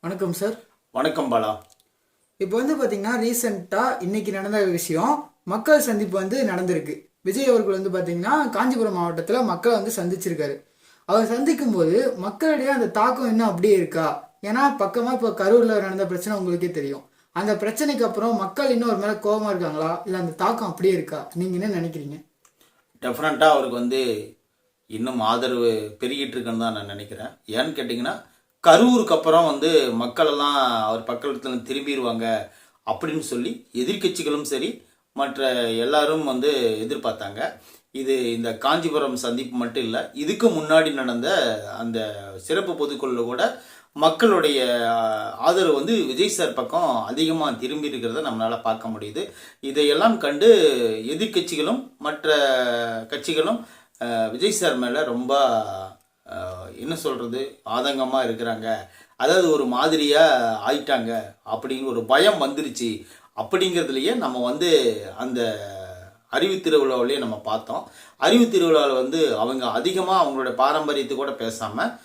வணக்கம் சார். வணக்கம் பாலா. இப்போ பார்த்தீங்கன்னா ரீசெண்டாக இன்னைக்கு நடந்த விஷயம் மக்கள் சந்திப்பு நடந்திருக்கு. விஜய் அவர்கள் பார்த்தீங்கன்னா காஞ்சிபுரம் மாவட்டத்தில் மக்களை சந்திச்சிருக்காரு. அவர் சந்திக்கும் போது மக்களிடையே அந்த தாக்கம் இன்னும் அப்படியே இருக்கா? ஏன்னா பக்கமாக இப்போ கரூரில் நடந்த பிரச்சனை உங்களுக்கே தெரியும். அந்த பிரச்சனைக்கு அப்புறம் மக்கள் இன்னும் ஒரு மேலே கோபமாக இருக்காங்களா, இல்லை அந்த தாக்கம் அப்படியே இருக்கா? நீங்கள் என்ன நினைக்கிறீங்க? டெஃபினட்டாக அவருக்கு இன்னும் ஆதரவு பெருகிட்டு இருக்குன்னு தான் நான் நினைக்கிறேன். ஏன்னு கேட்டிங்கன்னா கரூருக்கு அப்புறம் மக்கள் எல்லாம் அவர் பக்கத்தில் திரும்பிடுவாங்க அப்படின்னு சொல்லி எதிர்கட்சிகளும் சரி மற்ற எல்லாரும் எதிர்பார்த்தாங்க. இது இந்த காஞ்சிபுரம் சந்திப்பு மட்டும் இல்லை, இதுக்கு முன்னாடி நடந்த அந்த சிறப்பு பொதுக்குழு கூட மக்களுடைய ஆதரவு விஜய் சார் பக்கம் அதிகமாக திரும்பி இருக்கிறத நம்மளால் பார்க்க முடியுது. இதையெல்லாம் கண்டு எதிர்கட்சிகளும் மற்ற கட்சிகளும் விஜய் சார் மேலே ரொம்ப என்ன சொல்கிறது ஆதங்கமாக இருக்கிறாங்க. அதாவது ஒரு மாதிரியாக ஆயிட்டாங்க அப்படிங்கிற ஒரு பயம் வந்துருச்சு. அப்படிங்கிறதுலையே நம்ம அந்த அறிவு திருவிழாவிலேயே நம்ம பார்த்தோம். அறிவு திருவிழாவில் அவங்க அதிகமாக அவங்களோட பாரம்பரியத்தை கூட பேசாமல்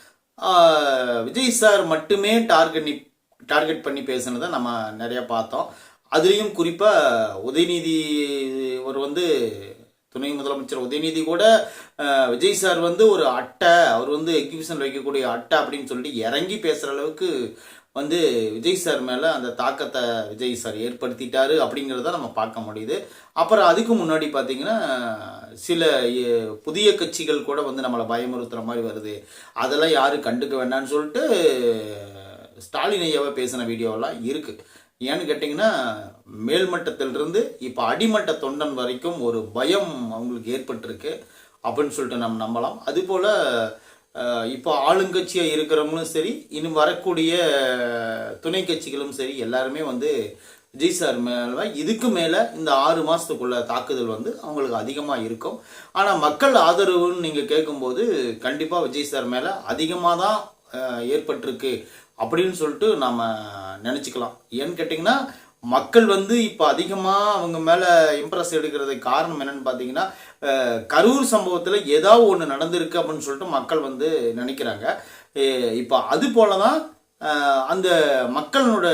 விஜய் சார் மட்டுமே டார்கெட் பண்ணி பேசுனதை நம்ம நிறையா பார்த்தோம். அதுலேயும் குறிப்பாக உதயநிதி ஒரு துணை முதலமைச்சர் உதயநிதி கூட விஜய் சார் ஒரு அட்டை, அவர் எக்ஸிபிஷன் வைக்கக்கூடிய அட்டை அப்படின்னு சொல்லிட்டு இறங்கி பேசுகிற அளவுக்கு விஜய் சார் மேலே அந்த தாக்கத்தை விஜய் சார் ஏற்படுத்திட்டாரு அப்படிங்கிறத நம்ம பார்க்க முடியுது. அப்புறம் அதுக்கு முன்னாடி பார்த்தீங்கன்னா சில புதிய கட்சிகள் கூட நம்மளை பயமுறுத்துகிற மாதிரி வருது. அதெல்லாம் யாரும் கண்டுக்க வேண்டாம்னு சொல்லிட்டு ஸ்டாலின் ஐயாவை பேசின வீடியோவெல்லாம் இருக்குது. ஏன்னு கேட்டிங்கன்னா மேல்மட்டத்திலிருந்து இப்போ அடிமட்ட தொண்டன் வரைக்கும் ஒரு பயம் அவங்களுக்கு ஏற்பட்டிருக்கு அப்படின்னு சொல்லிட்டு நம்ம நம்பலாம். அதுபோல் இப்போ ஆளுங்கட்சியாக இருக்கிறவங்களும் சரி, இன்னும் வரக்கூடிய துணை கட்சிகளும் சரி, எல்லாருமே விஜய் சார் மேலே இதுக்கு மேலே இந்த 6 மாதத்துக்குள்ள தாக்குதல் அவங்களுக்கு அதிகமாக இருக்கும். ஆனால் மக்கள் ஆதரவுன்னு நீங்கள் கேட்கும்போது கண்டிப்பாக விஜய் சார் மேலே அதிகமாக தான் ஏற்பட்டிருக்கு அப்படின்னு சொல்லிட்டு நாம் நினச்சிக்கலாம். ஏன்னு கேட்டிங்கன்னா மக்கள் இப்போ அதிகமாக அவங்க மேலே இம்ப்ரெஸ் எடுக்கிறதுக்கு காரணம் என்னென்னு பார்த்தீங்கன்னா கரூர் சம்பவத்தில் ஏதாவது ஒன்று நடந்திருக்கு அப்படின்னு சொல்லிட்டு மக்கள் நினைக்கிறாங்க. இப்போ அது போல தான் அந்த மக்களோட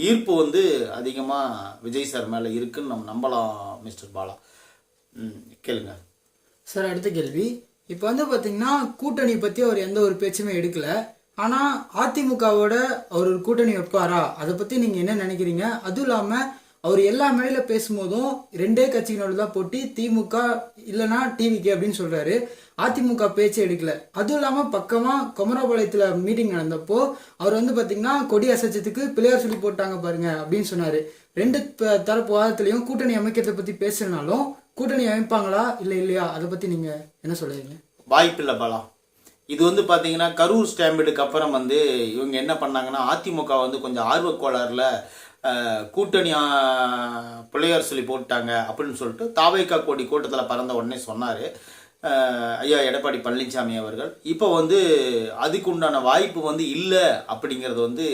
ஈர்ப்பு அதிகமாக விஜய் சார் மேலே இருக்குன்னு நம்ம நம்பலாம். மிஸ்டர் பாலா, கேளுங்க சார். அடுத்த கேள்வி, இப்போ பார்த்தீங்கன்னா கூட்டணி பற்றி அவர் எந்த ஒரு பேச்சுமே எடுக்கலை. ஆனால் அதிமுகவோட அவர் ஒரு கூட்டணி வைப்பாரா, அதை பற்றி நீங்கள் என்ன நினைக்கிறீங்க? அதுவும் இல்லாமல் அவர் எல்லா மேடையில் பேசும்போதும் 2 கட்சிகளோட தான் போட்டி, திமுக இல்லைனா டிவிக்கு அப்படின்னு சொல்கிறாரு. அதிமுக பேச்சே எடுக்கல. அதுவும் இல்லாமல் பக்கமாக குமரபாளையத்தில் மீட்டிங் நடந்தப்போ அவர் பார்த்தீங்கன்னா கொடி அசைச்சதுக்கு பிள்ளையார் சொல்லி போட்டாங்க பாருங்க அப்படின்னு சொன்னார். 2 தரப்பு வாதத்துலேயும் கூட்டணி அமைக்கிறத பற்றி பேசுறதுனாலும் கூட்டணி அமைப்பாங்களா இல்லை இல்லையா, அதை பற்றி நீங்கள் என்ன சொல்லுவீங்க? வாய்ப்பில்லை பாலா. இது பார்த்தீங்கன்னா கரூர் ஸ்டாம்பிடுக்கு அப்புறம் இவங்க என்ன பண்ணாங்கன்னா அதிமுக கொஞ்சம் ஆர்வக்கோளாறில் கூட்டணி பிள்ளையார் சொல்லி போட்டாங்க அப்படின்னு சொல்லிட்டு தாவைக்கா கோடி கூட்டத்தில் பறந்த உடனே சொன்னார் ஐயா எடப்பாடி பழனிசாமி அவர்கள். இப்போ அதுக்கு உண்டான வாய்ப்பு இல்லை அப்படிங்கிறது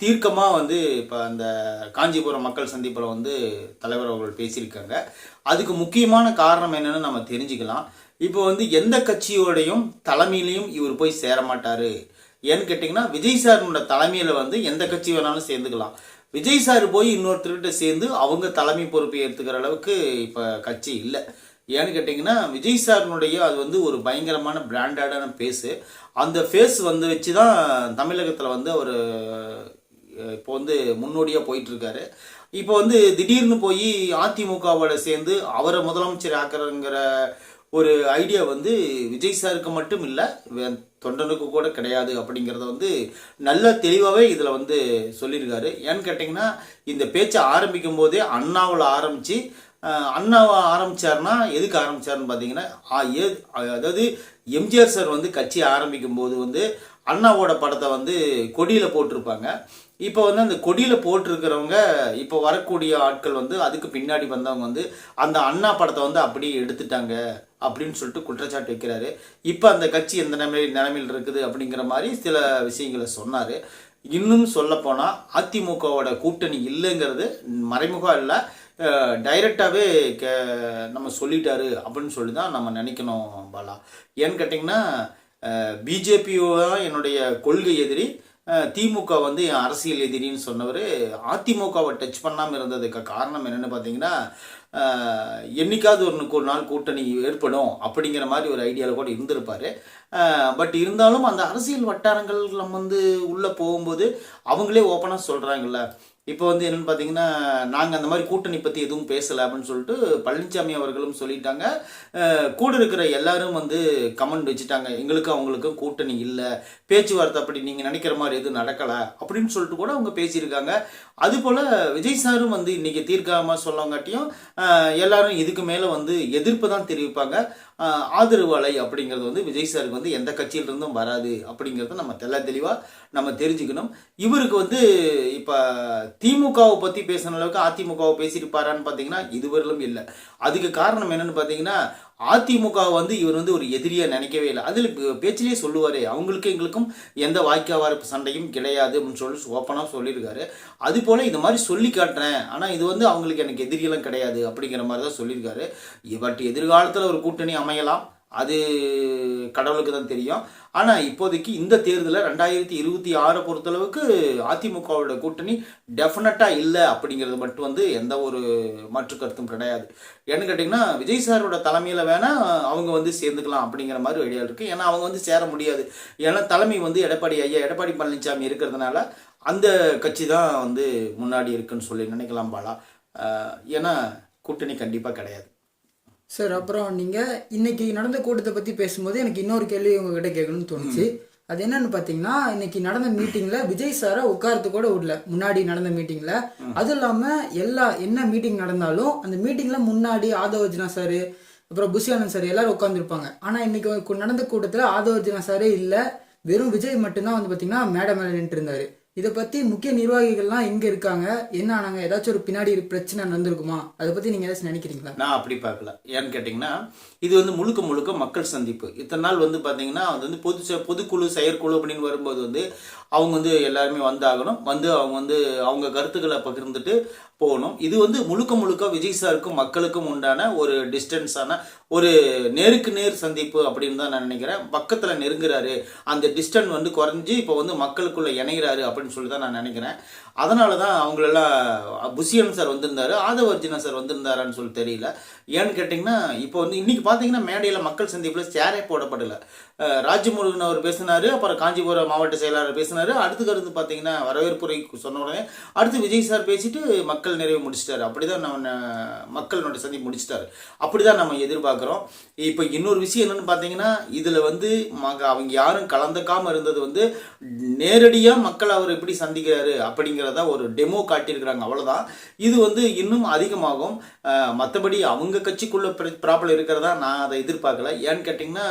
தீர்க்கமாக இப்போ அந்த காஞ்சிபுரம் மக்கள் சந்திப்பில் தலைவர் அவர்கள் பேசியிருக்காங்க. அதுக்கு முக்கியமான காரணம் என்னன்னு நம்ம தெரிஞ்சுக்கலாம். இப்போ எந்த கட்சியோடையும் தலைமையிலையும் இவர் போய் சேர மாட்டார். ஏன்னு கேட்டிங்கன்னா விஜய் சாரோட தலைமையில் எந்த கட்சி வேணாலும் சேர்ந்துக்கலாம். விஜய் சார் போய் இன்னொருத்தர்கிட்ட சேர்ந்து அவங்க தலைமை பொறுப்பை ஏற்றுக்கிற அளவுக்கு இப்போ கட்சி இல்லை. ஏன்னு கேட்டிங்கன்னா விஜய் சாரினுடைய அது ஒரு பயங்கரமான பிராண்டடான ஃபேஸு. அந்த ஃபேஸ் வச்சு தான் தமிழகத்தில் அவர் இப்போ முன்னோடியாக போயிட்டுருக்காரு. இப்போ திடீர்னு போய் அதிமுகவோட சேர்ந்து அவரை முதலமைச்சர் ஆக்குறங்கிற ஒரு ஐடியா விஜய் சாருக்கு மட்டும் இல்லை, தொண்டனுக்கு கூட கிடையாது அப்படிங்கிறத நல்ல தெளிவாகவே இதில் சொல்லியிருக்காரு. ஏன்னு கேட்டிங்கன்னா இந்த பேச்சை ஆரம்பிக்கும் போதே அண்ணாவில் ஆரம்பித்து அண்ணாவை ஆரம்பித்தார்னா எதுக்கு ஆரம்பித்தார்னு பார்த்தீங்கன்னா அதாவது எம்ஜிஆர் சார் கட்சி ஆரம்பிக்கும் போது அண்ணாவோட படத்தை கொடியில் போட்டிருப்பாங்க. இப்போ அந்த கொடியில் போட்டிருக்கிறவங்க இப்போ வரக்கூடிய ஆட்கள் அதுக்கு பின்னாடி வந்தவங்க அந்த அண்ணா படத்தை அப்படியே எடுத்துட்டாங்க அப்படின்னு சொல்லிட்டு குற்றச்சாட்டு வைக்கிறாரு. இப்போ அந்த கட்சி எந்த நிலைமையில் இருக்குது அப்படிங்கிற மாதிரி சில விஷயங்களை சொன்னார். இன்னும் சொல்லப்போனால் அதிமுகவோட கூட்டணி இல்லைங்கிறது மறைமுகம் இல்லை, டைரெக்டாகவே நம்ம சொல்லிட்டாரு அப்படின்னு சொல்லி தான் நம்ம நினைக்கணும் பாலா. ஏன்னு கேட்டிங்கன்னா பிஜேபியோ தான் என்னுடைய கொள்கை எதிரி, திமுக வந்து என் அரசியல் எதிரின்னு சொன்னவர் அதிமுகவை டச் பண்ணாமல் இருந்ததுக்கு காரணம் என்னென்னு பார்த்தீங்கன்னா என்னைக்காவது ஒரு நாள் கூட்டணி ஏற்படும் அப்படிங்கிற மாதிரி ஒரு ஐடியாவில் கூட இருந்திருப்பார். பட் இருந்தாலும் அந்த அரசியல் வட்டாரங்கள் நம்ம வந்து உள்ளே போகும்போது அவங்களே ஓப்பனாக சொல்கிறாங்கல்ல. இப்போ வந்து என்னென்னு பார்த்தீங்கன்னா நாங்கள் அந்த மாதிரி கூட்டணி பற்றி எதுவும் பேசலை அப்படின்னு சொல்லிட்டு பழனிசாமி அவர்களும் சொல்லிட்டாங்க. கூட இருக்கிற எல்லாரும் வந்து கமெண்ட் வச்சுட்டாங்க, எங்களுக்கும் அவங்களுக்கும் கூட்டணி இல்லை, பேச்சுவார்த்தை அப்படி நீங்கள் நினைக்கிற மாதிரி எதுவும் நடக்கலை அப்படின்னு சொல்லிட்டு கூட அவங்க பேசியிருக்காங்க. அதுபோல் விஜய் சாரும் வந்து இன்றைக்கி தீர்க்காமல் சொல்லங்காட்டியும் எல்லாரும் இதுக்கு மேலே வந்து எதிர்ப்பு தான் தெரிவிப்பாங்க. ஆதரவு அலை அப்படிங்கிறது வந்து விஜய் சாருக்கு வந்து எந்த கட்சியிலிருந்தும் வராது அப்படிங்கிறத நம்ம தெளிவாக நம்ம தெரிஞ்சுக்கணும். இவருக்கு வந்து இப்போ திமுகவை பற்றி பேசின அளவுக்கு அதிமுகவை பேசியிருப்பாரான்னு பார்த்தீங்கன்னா இதுவரையிலும் இல்லை. அதுக்கு காரணம் என்னென்னு பார்த்தீங்கன்னா அதிமுக வந்து இவர் வந்து ஒரு எதிரியாக நினைக்கவே இல்லை. அதில் பேச்சிலேயே சொல்லுவார், அவங்களுக்கு எங்களுக்கும் எந்த வாய்க்காவார சண்டையும் கிடையாது அப்படின்னு சொல்லி ஓப்பனாக சொல்லியிருக்காரு. அதுபோல் இது மாதிரி சொல்லி காட்டுறேன், ஆனால் இது வந்து அவங்களுக்கு எனக்கு எதிரியெல்லாம் கிடையாது அப்படிங்கிற மாதிரி தான் சொல்லியிருக்காரு. பட் எதிர்காலத்தில் ஒரு கூட்டணி அமையலாம், அது கடவுளுக்கு தான் தெரியும். ஆனால் இப்போதைக்கு இந்த தேர்தலில் 2026 பொறுத்தளவுக்கு அதிமுகவோட கூட்டணி டெஃபினட்டாக இல்லை அப்படிங்கிறது மட்டும் வந்து எந்த ஒரு மாற்று கருத்தும் கிடையாது. ஏன்னு கேட்டிங்கன்னா விஜய் சாரோட தலைமையில் வேணால் அவங்க வந்து சேர்ந்துக்கலாம் அப்படிங்கிற மாதிரி ஐடியா இருக்குது. ஏன்னா அவங்க வந்து சேர முடியாது, ஏன்னா தலைமை வந்து எடப்பாடி பழனிசாமி இருக்கிறதுனால அந்த கட்சி தான் வந்து முன்னாடி இருக்குன்னு சொல்லி நினைக்கலாம் பாலா. ஏன்னா கூட்டணி கண்டிப்பாக கிடையாது சார். அப்புறம் நீங்கள் இன்னைக்கு நடந்த கூட்டத்தை பற்றி பேசும்போது எனக்கு இன்னொரு கேள்வி உங்ககிட்ட கேட்கணும்னு தோணுச்சு. அது என்னன்னு பார்த்தீங்கன்னா இன்னைக்கு நடந்த மீட்டிங்கில் விஜய் சாரை உட்காரத்து கூட விடல, முன்னாடி நடந்த மீட்டிங்கில். அதுவும் இல்லாமல் என்ன மீட்டிங் நடந்தாலும் அந்த மீட்டிங்கில் முன்னாடி ஆதவர்ஜுனா சார் அப்புறம் புஷியானந்த் சார் எல்லாரும் உட்காந்துருப்பாங்க. ஆனால் இன்னைக்கு நடந்த கூட்டத்தில் ஆதவர்ஜுனா சாரே இல்லை, வெறும் விஜய் மட்டும்தான் வந்து பார்த்தீங்கன்னா மேடை மேலே நின்று இருந்தார். இதை பற்றி முக்கிய நிர்வாகிகள்லாம் எங்கே இருக்காங்க, என்ன ஆனாங்க, ஏதாச்சும் ஒரு பின்னாடி பிரச்சனை நடந்திருக்குமா, அதை பற்றி நீங்கள் ஏதாச்சும் நினைக்கிறீங்களா? நான் அப்படி பார்க்கல. ஏன்னு கேட்டிங்கன்னா இது வந்து முழுக்க மக்கள் சந்திப்பு. இத்தனை நாள் வந்து பார்த்தீங்கன்னா அது வந்து பொதுக்குழு செயற்குழு அப்படின்னு வரும்போது வந்து அவங்க வந்து எல்லாருமே வந்தாகணும், வந்து அவங்க வந்து அவங்க கருத்துக்களை பகிர்ந்துட்டு போகணும். இது வந்து முழுக்க விஜய் சாருக்கும் மக்களுக்கும் உண்டான ஒரு டிஸ்டன்ஸான ஒரு நேருக்கு நேர் சந்திப்பு அப்படின்னு தான் நான் நினைக்கிறேன். பக்கத்தில் நெருங்குறாரு, அந்த டிஸ்டன்ஸ் வந்து குறைஞ்சி இப்போ வந்து மக்களுக்குள்ளே இணைகிறாரு அப்படின்னு சொல்லி தான் நான் நினைக்கிறேன். அதனால தான் அவங்களெல்லாம் புஷியன் சார் வந்திருந்தாரு, ஆதவர்ஜுனா சார் வந்திருந்தாரான்னு சொல்லி தெரியல. ஏன்னு கேட்டிங்கன்னா இப்போ வந்து இன்றைக்கி பார்த்தீங்கன்னா மேடையில் மக்கள் சந்திப்பில் சேரே போடப்படலை. ராஜமுருகன் அவர் பேசினார், அப்புறம் காஞ்சிபுரம் மாவட்ட செயலாளர் பேசினார். அடுத்து பார்த்தீங்கன்னா வரவேற்புரை சொன்ன உடனே அடுத்து விஜய் சார் பேசிட்டு மக்கள் நிறைவு முடிச்சிட்டாரு. அப்படி தான் நம்ம மக்களோட சந்திப்பு முடிச்சிட்டாரு. அப்படி தான் நம்ம எதிர்பார்க்குறோம். இப்போ இன்னொரு விஷயம் என்னென்னு பார்த்தீங்கன்னா இதில் வந்து அவங்க யாரும் கலந்துக்காமல் இருந்தது வந்து நேரடியாக மக்கள் அவர் எப்படி சந்திக்கிறாரு அப்படிங்கிறத ஒரு டெமோ காட்டியிருக்கிறாங்க, அவ்வளோதான். இது வந்து இன்னும் அதிகமாகும். மற்றபடி அவங்க கட்சிக்குள்ளே ப்ராப்ளம் இருக்கிறதா நான் அதை எதிர்பார்க்கல. ஏன்னு கேட்டிங்கன்னா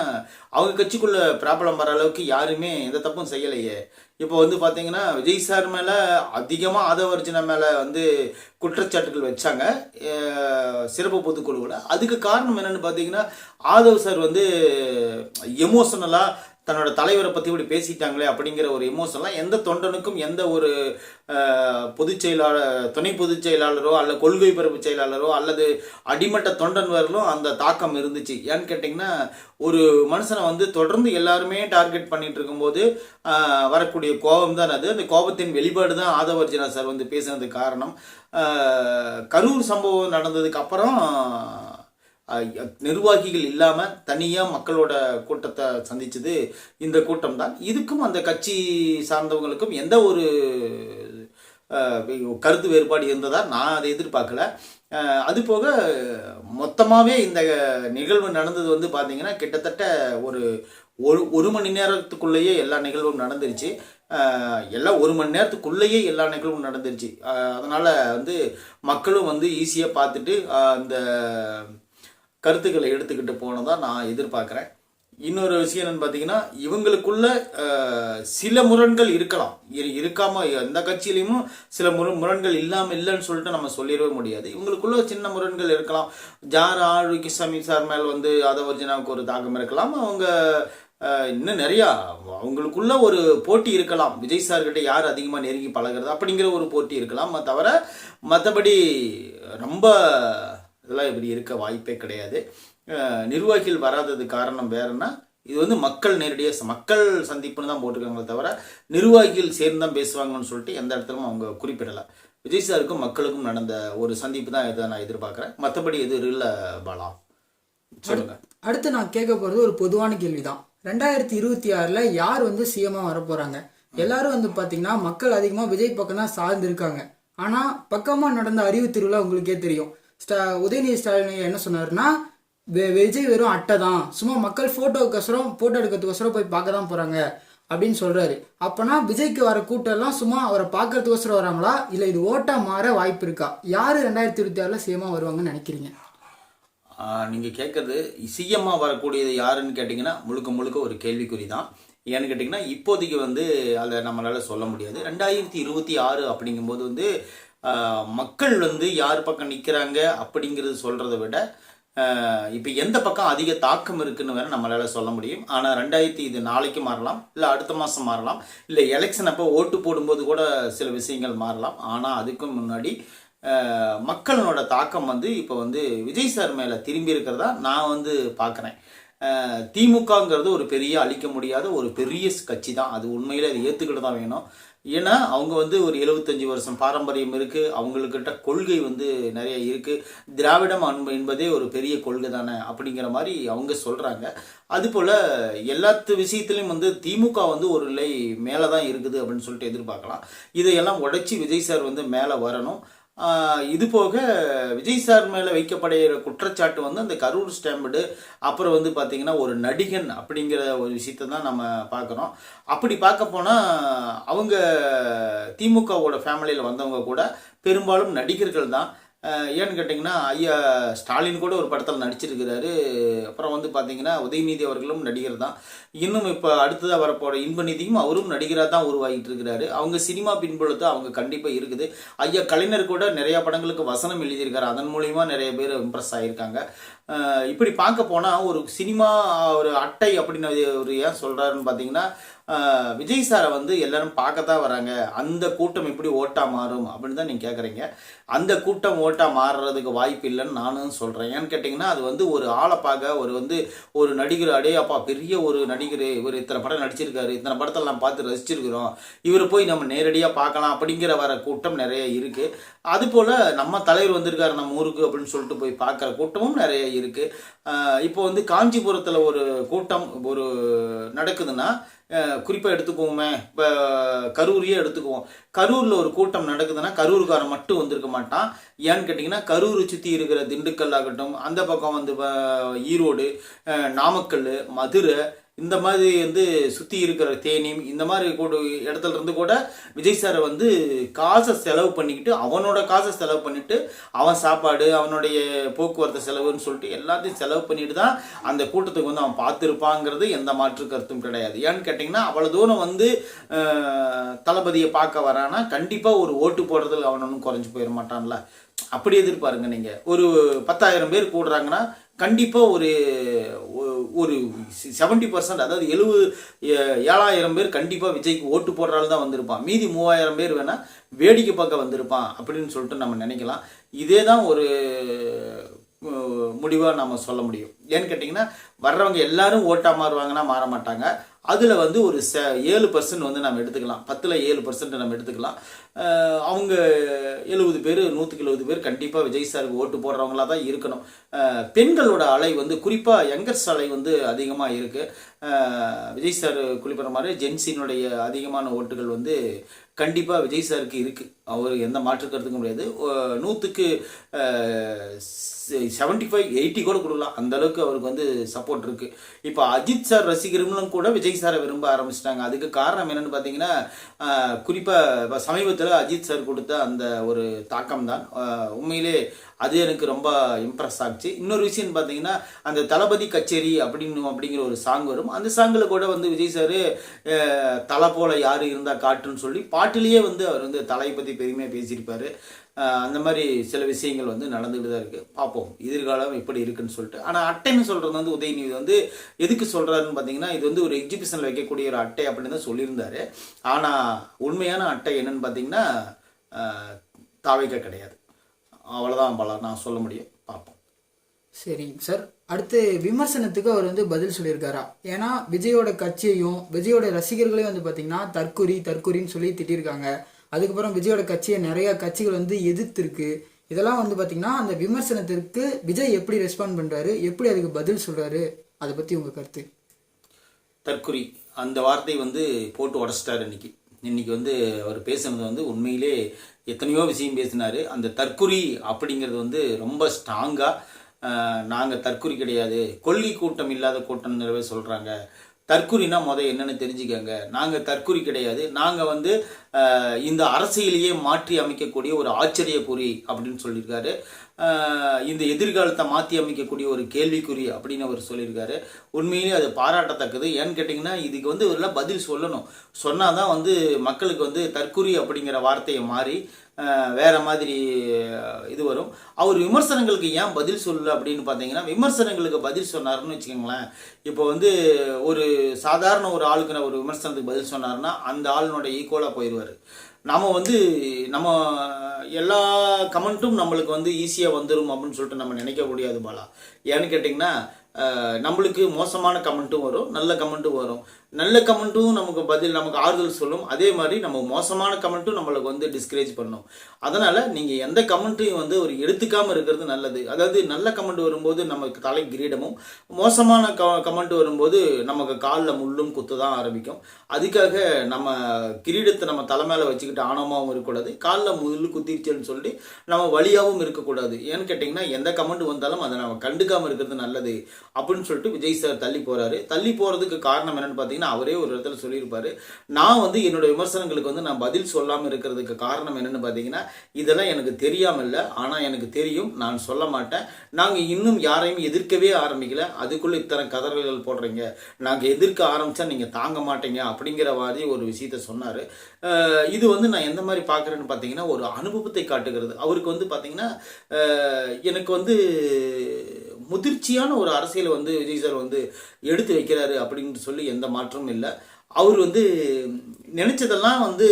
அவங்க கட்சிக்குள்ளே ப்ராப்ளம் வர அளவுக்கு யாருமே எந்த தப்பும் செய்யலையே. இப்போ வந்து பார்த்தீங்கன்னா விஜய் சார் மேலே அதிகமாக ஆதவர்ஜுனா மேலே வந்து குற்றச்சாட்டுகள் வச்சாங்க சிறப்பு பொதுக்குழுவில். அதுக்கு காரணம் என்னென்னு பார்த்தீங்கன்னா ஆதவ் சார் வந்து எமோஷனலாக தன்னோட தலைவரை பற்றி இப்படி பேசிட்டாங்களே அப்படிங்கிற ஒரு எமோஷன்லாம் எந்த தொண்டனுக்கும் எந்த ஒரு பொதுச் செயலாளர், துணை பொதுச் செயலாளரோ அல்ல கொள்கை பரப்பு செயலாளரோ அல்லது அடிமட்ட தொண்டன் வரலும் அந்த தாக்கம் இருந்துச்சு. ஏன்னு கேட்டிங்கன்னா ஒரு மனுஷனை வந்து தொடர்ந்து எல்லாருமே டார்கெட் பண்ணிட்டு இருக்கும்போது வரக்கூடிய கோபம் தான் அது. அந்த கோபத்தின் வெளிப்பாடு தான் ஆதவர்ஜுனா சார் வந்து பேசுனதுக்கு காரணம். கரூர் சம்பவம் நடந்ததுக்கு அப்புறம் நிர்வாகிகள் இல்லாமல் தனியாக மக்களோட கூட்டத்தை சந்திச்சது இந்த கூட்டம் தான். இதுக்கும் அந்த கட்சி சார்ந்தவங்களுக்கும் எந்த ஒரு கருத்து வேறுபாடு இருந்ததா நான் அதை எதிர்பார்க்கல. அதுபோக மொத்தமாகவே இந்த நிகழ்வு நடந்தது வந்து பார்த்தீங்கன்னா கிட்டத்தட்ட ஒரு மணி நேரத்துக்குள்ளேயே எல்லா நிகழ்வும் நடந்துருச்சு. எல்லாம் 1 மணி நேரத்துக்குள்ளேயே எல்லா நிகழ்வும் நடந்துருச்சு. அதனால் வந்து மக்களும் வந்து ஈஸியாக பார்த்துட்டு அந்த கருத்துக்களை எடுத்துக்கிட்டு போனதான் நான் எதிர்பார்க்குறேன். இன்னொரு விஷயம் என்னன்னு பார்த்தீங்கன்னா இவங்களுக்குள்ள சில முரண்கள் இருக்கலாம், இருக்காமல் எந்த கட்சியிலையும் சில முரண்கள் இல்லைன்னு சொல்லிட்டு நம்ம சொல்லிடவே முடியாது. இவங்களுக்குள்ள சின்ன முரண்கள் இருக்கலாம். ஆரோக்கியசாமி சார் மேல் வந்து ஆதவர்ஜுனாவுக்கு ஒரு தாக்கம் இருக்கலாம். அவங்க இன்னும் நிறையா அவங்களுக்குள்ள ஒரு போட்டி இருக்கலாம், விஜய் சார்கிட்ட யார் அதிகமாக நெருங்கி பழகிறது அப்படிங்கிற ஒரு போட்டி இருக்கலாம். மற்றபடி ரொம்ப இதெல்லாம் இப்படி இருக்க வாய்ப்பே கிடையாது. நிர்வாகிகள் வராதது காரணம் வேறுன்னா இது வந்து மக்கள் நேரடியாக மக்கள் சந்திப்புன்னு தான் போட்டிருக்காங்களே தவிர நிர்வாகிகள் சேர்ந்து தான் பேசுவாங்கன்னு சொல்லிட்டு எந்த இடத்துலையும் அவங்க குறிப்பிடலை. விஜய் சாருக்கும் மக்களுக்கும் நடந்த ஒரு சந்திப்பு தான் இதை நான் எதிர்பார்க்குறேன். மற்றபடி எதுவும் இல்லை பாலா. சொல்லுங்க. அடுத்து நான் கேட்க போகிறது ஒரு பொதுவான கேள்வி தான். 2026 யார் வந்து சிஎம்மாக வரப்போகிறாங்க? எல்லாரும் வந்து பார்த்தீங்கன்னா மக்கள் அதிகமாக விஜய் பக்கம் தான் சார்ந்து இருக்காங்க. ஆனால் பக்கமாக நடந்த அறிவு திருவிழா உங்களுக்கே தெரியும். உதயநிதி ஸ்டாலின் என்ன சொன்னார்னா, விஜய் வெறும் அட்டை தான், சும்மா மக்கள் ஃபோட்டோ எடுக்கிறதுக்கோசரம் போய் பார்க்க தான் போகிறாங்க அப்படின்னு சொல்கிறாரு. அப்போனா விஜய்க்கு வர கூட்டம்லாம் சும்மா அவரை பார்க்கறதுக்கோசரம் வராங்களா, இல்லை இது ஓட்டா மாற வாய்ப்பு இருக்கா? யார் 2026 சிஎம்மாக வருவாங்கன்னு நினைக்கிறீங்க? நீங்கள் கேட்குறது சிஎம்மாக வரக்கூடியது யாருன்னு கேட்டிங்கன்னா முழுக்க முழுக்க ஒரு கேள்விக்குறி தான். ஏன்னு கேட்டிங்கன்னா இப்போதைக்கு வந்து அதை நம்மளால் சொல்ல முடியாது. 2026 அப்படிங்கும்போது வந்து மக்கள் வந்து யார் பக்கம் நிற்கிறாங்க அப்படிங்கிறது சொல்கிறத விட இப்போ எந்த பக்கம் அதிக தாக்கம் இருக்குன்னு வேற நம்மளால் சொல்ல முடியும். ஆனால் இது நாளைக்கு மாறலாம், இல்லை அடுத்த மாதம் மாறலாம், இல்லை எலெக்ஷன் அப்போ ஓட்டு போடும்போது கூட சில விஷயங்கள் மாறலாம். ஆனால் அதுக்கு முன்னாடி மக்களோட தாக்கம் வந்து இப்போ வந்து விஜய் சார் மேலே திரும்பி இருக்கிறதா நான் வந்து பார்க்குறேன். திமுகங்கிறது ஒரு பெரிய அழிக்க முடியாத ஒரு பெரிய கட்சி தான். அது உண்மையில் அதை ஏற்றுக்கிட்டு தான் வேணும். ஏன்னா அவங்க வந்து ஒரு 75 வருஷம் பாரம்பரியம் இருக்குது. அவங்கக்கிட்ட கொள்கை வந்து நிறைய இருக்குது. திராவிடம் என்பதே ஒரு பெரிய கொள்கை தானே அப்படிங்கிற மாதிரி அவங்க சொல்கிறாங்க. அதுபோல் எல்லாத்து விஷயத்துலையும் வந்து திமுக வந்து ஒரு நிலை மேலே தான் இருக்குது அப்படின்னு சொல்லிட்டு எதிர்பார்க்கலாம். இதையெல்லாம் உடைச்சி விஜய் சார் வந்து மேலே வரணும். இது போக விஜய் சார் மேலே வைக்கப்படுகிற குற்றச்சாட்டு வந்து அந்த கரூர் ஸ்டாம்பு, அப்புறம் வந்து பார்த்திங்கன்னா ஒரு நடிகன் அப்படிங்கிற ஒரு விஷயத்தை தான் நம்ம பார்க்குறோம். அப்படி பார்க்க போனால் அவங்க திமுகவோட ஃபேமிலியில் வந்தவங்க கூட பெரும்பாலும் நடிகர்கள் தான். ஏன்னு கேட்டிங்கன்னா ஐயா ஸ்டாலின் கூட ஒரு படத்தில் நடிச்சிருக்கிறாரு. அப்புறம் வந்து பார்த்திங்கன்னா உதயநிதி அவர்களும் நடிகர் தான். இன்னும் இப்போ அடுத்ததாக வரப்போகிற இன்பநிதியும் அவரும் நடிகராக தான் உருவாகிட்டு இருக்கிறாரு. அவங்க சினிமா பின்புலத்தை அவங்க கண்டிப்பாக இருக்குது. ஐயா கலைஞர் கூட நிறையா படங்களுக்கு வசனம் எழுதியிருக்காரு. அதன் மூலிமா நிறைய பேர் இம்ப்ரெஸ் ஆகியிருக்காங்க. இப்படி பார்க்க போனால் ஒரு சினிமா ஒரு அட்டை அப்படின்னு ஒரு ஏன் சொல்கிறாருன்னு பார்த்தீங்கன்னா, விஜய் சாரை வந்து எல்லாரும் பார்க்கத்தான் வராங்க. அந்த கூட்டம் எப்படி ஓட்டா மாறும் அப்படின்னு தான் நீங்கள் கேட்குறீங்க. அந்த கூட்டம் ஓட்டா மாறுறதுக்கு வாய்ப்பு இல்லைன்னு நானும் சொல்கிறேன். ஏன்னு கேட்டிங்கன்னா அது வந்து ஒரு ஆளை பார்க்க ஒரு நடிகர், அடே அப்பா பெரிய ஒரு நடிகர், இவர் இத்தனை படம் நடிச்சிருக்காரு, இத்தனை படத்தெல்லாம் பார்த்து ரசிச்சிருக்கிறோம், இவரை போய் நம்ம நேரடியாக பார்க்கலாம் அப்படிங்கிற வர கூட்டம் நிறைய இருக்குது. அதுபோல் நம்ம தலைவர் வந்திருக்காரு நம்ம ஊருக்கு அப்படின்னு சொல்லிட்டு போய் பார்க்குற கூட்டமும் நிறைய இருக்குது. இப்போ வந்து காஞ்சிபுரத்தில் ஒரு கூட்டம் ஒரு நடக்குதுன்னா, குறிப்பாக எடுத்துக்குவோமே, இப்போ கரூரையே எடுத்துக்குவோம். கரூரில் ஒரு கூட்டம் நடக்குதுன்னா கரூருக்காரன் மட்டும் வந்திருக்க மாட்டான். ஏன்னு கேட்டிங்கன்னா கரூரை சுற்றி இருக்கிற திண்டுக்கல் ஆகட்டும், அந்த பக்கம் வந்து ஈரோடு, நாமக்கல், மதுரை, இந்த மாதிரி வந்து சுற்றி இருக்கிற தேனி, இந்த மாதிரி கூட இடத்துல இருந்து கூட விஜய் சாரை வந்து காசை செலவு பண்ணிக்கிட்டு, அவனோட காசை செலவு பண்ணிட்டு, அவன் சாப்பாடு, அவனுடைய போக்குவரத்து செலவுன்னு சொல்லிட்டு எல்லாத்தையும் செலவு பண்ணிட்டு தான் அந்த கூட்டத்துக்கு வந்து அவன் பார்த்துருப்பாங்கிறது எந்த மாற்று கருத்தும் கிடையாது. ஏன்னு கேட்டிங்கன்னா அவ்வளோ தூரம் வந்து தளபதியை பார்க்க வரானா கண்டிப்பாக ஒரு ஓட்டு போடுறதுல அவன் ஒன்றும் குறைஞ்சி போயிட மாட்டான்ல. அப்படி எதிர்பாருங்க. நீங்கள் ஒரு 10,000 பேர் கூடுறாங்கன்னா கண்டிப்பாக ஒரு 70%, அதாவது 7,000 பேர் கண்டிப்பாக விஜய்க்கு ஓட்டு போடுறாலும் தான் வந்திருப்பான். மீதி 3,000 பேர் வேணால் வேடிக்கை பார்க்க வந்திருப்பான் அப்படின்னு சொல்லிட்டு நம்ம நினைக்கலாம். இதே தான் ஒரு முடிவாக நம்ம சொல்ல முடியும். ஏன்னு கேட்டிங்கன்னா வர்றவங்க எல்லாரும் ஓட்டாக மாறுவாங்கன்னா மாற மாட்டாங்க. அதில் வந்து ஒரு 7% வந்து நம்ம எடுத்துக்கலாம். 10ல் 7% நம்ம எடுத்துக்கலாம். அவங்க 70 பேர் 170 பேர் கண்டிப்பாக விஜய் சாருக்கு ஓட்டு போடுறவங்களா தான் இருக்கணும். பெண்களோட அலை வந்து குறிப்பாக யங்கர்ஸ் அலை வந்து அதிகமாக இருக்குது. விஜய் சார் குறிப்பிட்ற மாதிரி ஜென்சினுடைய அதிகமான ஓட்டுகள் வந்து கண்டிப்பாக விஜய் சாருக்கு இருக்குது. அவர் எந்த மாற்று கருத்துக்கும் முடியாது. 100க்கு 75-80 கூட கொடுக்கலாம். அந்த அளவுக்கு அவருக்கு வந்து சப்போர்ட் இருக்குது. இப்போ அஜித் சார் ரசிகர்களும் கூட விஜய் சாரை விரும்ப ஆரம்பிச்சிட்டாங்க. அதுக்கு காரணம் என்னென்னு பார்த்தீங்கன்னா, குறிப்பாக சமீபத்தில் அஜித் சார் கொடுத்த அந்த ஒரு தாக்கம் தான் உண்மையிலே அது எனக்கு ரொம்ப இம்ப்ரெஸ் ஆச்சு. இன்னொரு விஷயம் பார்த்தீங்கன்னா, அந்த தளபதி கச்சேரி அப்படிங்கிற ஒரு சாங் வரும். அந்த சாங்கில் கூட வந்து விஜய் சார் தலை போல யார் இருந்தால் காட்டுன்னு சொல்லி பாட்டிலேயே வந்து அவர் வந்து தலையை பற்றி பெருமையாக பேசியிருப்பார். அந்த மாதிரி சில விஷயங்கள் வந்து நடந்துகிட்டு தான் இருக்குது. பார்ப்போம் எதிர்காலம் எப்படி இருக்குன்னு சொல்லிட்டு. ஆனால் அட்டைன்னு சொல்கிறது வந்து உதயநிதி வந்து எதுக்கு சொல்கிறாருன்னு பார்த்தீங்கன்னா, இது வந்து ஒரு எக்ஸிபிஷனில் வைக்கக்கூடிய ஒரு அட்டை அப்படின்னு தான் சொல்லியிருந்தாரு. ஆனால் உண்மையான அட்டை என்னன்னு பார்த்தீங்கன்னா தாவேக்கா கிடையாது. அவ்வளோதான் நான் சொல்ல முடியும். பார்ப்போம். சரிங்க சார். அடுத்து விமர்சனத்துக்கு அவர் வந்து பதில் சொல்லியிருக்காரா. ஏன்னா விஜயோட கட்சியையும் விஜயோட ரசிகர்களையும் வந்து பார்த்தீங்கன்னா தற்குறின்னு சொல்லி திட்டிருக்காங்க. அதுக்கப்புறம் விஜயோட கட்சியை நிறைய கட்சிகள் வந்து எதிர்த்திருக்கு. இதெல்லாம் வந்து பார்த்தீங்கன்னா அந்த விமர்சனத்திற்கு விஜய் எப்படி ரெஸ்பாண்ட் பண்ணுறாரு, எப்படி அதுக்கு பதில் சொல்கிறாரு, அதை பற்றி உங்கள் கருத்து? தற்குறி அந்த வார்த்தை வந்து போட்டு உடச்சிட்டாரு இன்னைக்கு வந்து அவர் பேசுனது வந்து உண்மையிலே எத்தனையோ விஷயம் பேசினார். அந்த தற்குறி அப்படிங்கிறது வந்து ரொம்ப ஸ்ட்ராங்காக, நாங்கள் தற்குறி கிடையாது, கொள்கை கூட்டம் இல்லாத கூட்டம் நிறைவே சொல்கிறாங்க. தற்குறினா என்னன்னு தெரிஞ்சுக்கங்க, நாங்கள் தற்குறி கிடையாது, நாங்கள் வந்து இந்த அரசியலையே மாற்றி அமைக்கக்கூடிய ஒரு ஆச்சரியக்குறி அப்படின்னு சொல்லியிருக்காரு. இந்த எதிர்காலத்தை மாற்றி அமைக்கக்கூடிய ஒரு கேள்விக்குறி அப்படின்னு அவர் சொல்லியிருக்காரு. உண்மையிலேயே அது பாராட்டத்தக்கது. ஏன்னு கேட்டிங்கன்னா இதுக்கு வந்து இவரெல்லாம் பதில் சொல்லணும். சொன்னால் தான் வந்து மக்களுக்கு வந்து தற்குறி அப்படிங்கிற வார்த்தையை மாறி வேற மாதிரி இது வரும். அவர் விமர்சனங்களுக்கு ஏன் பதில் சொல்லல அப்படின்னு பார்த்தீங்கன்னா, விமர்சனங்களுக்கு பதில் சொன்னாருன்னு வச்சுக்கோங்களேன், இப்போ வந்து ஒரு சாதாரண ஒரு ஆளுக்கு ஒரு விமர்சனத்துக்கு பதில் சொன்னாருன்னா அந்த ஆளுனோட ஈக்குவலாக போயிடுவார். நம்ம எல்லா கமெண்ட்டும் நம்மளுக்கு வந்து ஈஸியாக வந்துடும் அப்படின்னு சொல்லிட்டு நம்ம நினைக்க முடியாது பாலா. ஏன்னு கேட்டிங்கன்னா நம்மளுக்கு மோசமான கமெண்ட்டும் வரும், நல்ல கமெண்ட்டும் வரும். நல்ல கமெண்ட்டும் நமக்கு ஆறுதல் சொல்லும், அதே மாதிரி நம்ம மோசமான கமெண்ட்டும் நம்மளுக்கு வந்து டிஸ்கரேஜ் பண்ணும். அதனால் நீங்கள் எந்த கமெண்ட்டையும் வந்து ஒரு எடுத்துக்காமல் இருக்கிறது நல்லது. அதாவது நல்ல கமெண்ட் வரும்போது நமக்கு தலை கிரீடமும், மோசமான கமெண்ட் வரும்போது நமக்கு காலில் முள்ளும் குத்து தான் ஆரம்பிக்கும். அதுக்காக நம்ம கிரீடத்தை நம்ம தலை மேலே வச்சுக்கிட்டு ஆணவமாகவும் இருக்கக்கூடாது, காலில் முள் குத்திருச்சுன்னு சொல்லி நம்ம வழியாகவும் இருக்கக்கூடாது. ஏன்னு கேட்டிங்கன்னா எந்த கமெண்ட் வந்தாலும் அதை நம்ம கண்டுக்காமல் இருக்கிறது நல்லது அப்படின்னு சொல்லிட்டு விஜய் சார் தள்ளி போகிறாரு. தள்ளி போகிறதுக்கு காரணம் என்னென்னு பார்த்தீங்கன்னா, அவரே ஒரு இடத்துல சொல்லியிருப்பாரு, நான் வந்து என்னோட விமர்சனங்களுக்கு வந்து நான் பதில் சொல்லாமல் இருக்கிறதுக்கு காரணம் என்னன்னு பார்த்தீங்கன்னா, இதெல்லாம் எனக்கு தெரியாமல் இல்லை, ஆனால் எனக்கு தெரியும், நான் சொல்ல மாட்டேன். நாங்கள் இன்னும் யாரையும் எதிர்க்கவே ஆரம்பிக்கல, அதுக்குள்ளே இத்தனை கதறல்கள் போடுறீங்க, நாங்கள் எதிர்க்க ஆரம்பித்தா நீங்கள் தாங்க மாட்டீங்க அப்படிங்கிற மாதிரி ஒரு விஷயத்த சொன்னார். இது வந்து நான் எந்த மாதிரி பார்க்குறேன்னு பார்த்தீங்கன்னா, ஒரு அனுபவத்தை காட்டுகிறது. அவருக்கு வந்து பார்த்தீங்கன்னா எனக்கு வந்து முதிர்ச்சியான ஒரு அரசியலை வந்து விஜய் சார் வந்து எடுத்து வைக்கிறாரு அப்படின்னு சொல்லி எந்த மாற்றமும் இல்லை. அவர் வந்து நினைச்சதெல்லாம் வந்து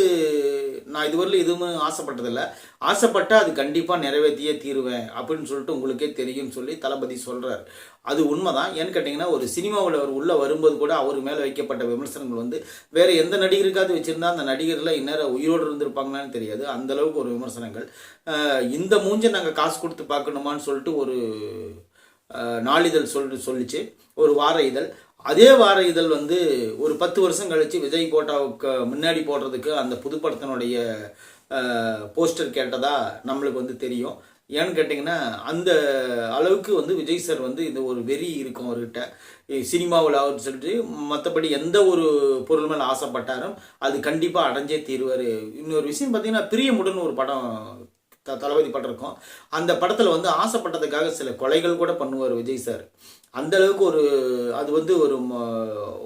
நான் இதுவரையிலும் எதுவும் ஆசைப்பட்டதில்லை, ஆசைப்பட்டால் அது கண்டிப்பாக நிறைவேற்றியே தீருவேன் அப்படின்னு சொல்லிட்டு உங்களுக்கே தெரியும்னு சொல்லி தளபதி சொல்கிறார். அது உண்மைதான். ஏன்னு கேட்டிங்கன்னா ஒரு சினிமாவில் அவர் உள்ளே வரும்போது கூட அவர் மேலே வைக்கப்பட்ட விமர்சனங்கள் வந்து வேறு எந்த நடிகருக்காவது வச்சுருந்தா அந்த நடிகர்லாம் இந்நேரம் உயிரோடு இருந்திருப்பாங்களான்னு தெரியாது, அந்தளவுக்கு ஒரு விமர்சனங்கள். இந்த மூஞ்சை நாங்கள் காசு கொடுத்து பார்க்கணுமான்னு சொல்லிட்டு ஒரு நாளிதழ் சொல்லிச்சு, ஒரு வார இதழ். அதே வார இதழ் வந்து ஒரு 10 வருஷம் கழித்து விஜய் போட்டாவுக்கு முன்னாடி போடுறதுக்கு அந்த புதுப்படத்தினுடைய போஸ்டர் கேட்டதா நம்மளுக்கு வந்து தெரியும். ஏன்னு கேட்டிங்கன்னா அந்த அளவுக்கு வந்து விஜய் சார் வந்து இந்த ஒரு வெறி இருக்கும் அவர்கிட்ட. சினிமாவில் அவர் சொல்லிட்டு மற்றபடி எந்த ஒரு பொருள் மேலே ஆசைப்பட்டாரும் அது கண்டிப்பாக அடைஞ்சே தீருவார். இன்னொரு விஷயம் பார்த்தீங்கன்னா, பிரியமுடன் ஒரு படம் தளபதி படம் இருக்கும். அந்த படத்தில் வந்து ஆசைப்பட்டதுக்காக சில கொலைகள் கூட பண்ணுவார் விஜய் சார். அந்த அளவுக்கு அது வந்து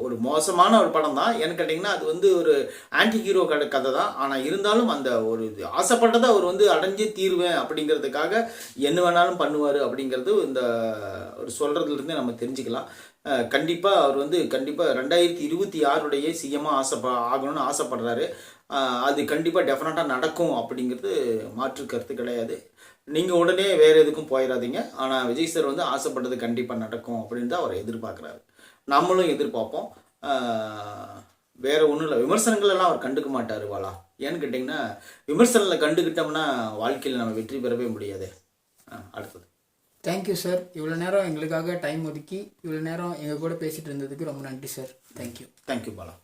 ஒரு மோசமான ஒரு படம் தான். ஏன்னு கேட்டிங்கன்னா அது வந்து ஒரு ஆன்டி ஹீரோ கதை தான். ஆனால் இருந்தாலும் அந்த ஒரு ஆசைப்பட்டதை அவர் வந்து அடைஞ்சே தீர்வேன் அப்படிங்கிறதுக்காக என்ன வேணாலும் பண்ணுவார் அப்படிங்கிறது இந்த ஒரு சொல்கிறதுலேருந்தே நம்ம தெரிஞ்சுக்கலாம். கண்டிப்பாக அவர் வந்து கண்டிப்பாக 2026 சிஎம்மாக ஆகணும்னு ஆசைப்படுறாரு. அது கண்டிப்பாக டெஃபினட்டாக நடக்கும் அப்படிங்கிறது மாற்று கருத்து கிடையாது. நீங்கள் உடனே வேறு எதுக்கும் போயிடாதீங்க. ஆனால் விஜய் சார் வந்து ஆசைப்பட்டது கண்டிப்பாக நடக்கும் அப்படின்னு தான் அவர் எதிர்பார்க்குறாரு. நம்மளும் எதிர்பார்ப்போம். வேறு ஒன்றும் இல்லை, விமர்சனங்கள் எல்லாம் அவர் கண்டுக்க மாட்டார் வாலா. ஏன்னு கேட்டிங்கன்னா விமர்சனத்தில் கண்டுக்கிட்டோம்னா வாழ்க்கையில் நம்ம வெற்றி பெறவே முடியாது. அடுத்தது தேங்க்யூ சார். இவ்வளோ நேரம் எங்களுக்காக டைம் ஒதுக்கி இவ்வளோ நேரம் எங்கள் கூட பேசிகிட்டு இருந்ததுக்கு ரொம்ப நன்றி சார். தேங்க்யூ பாலா.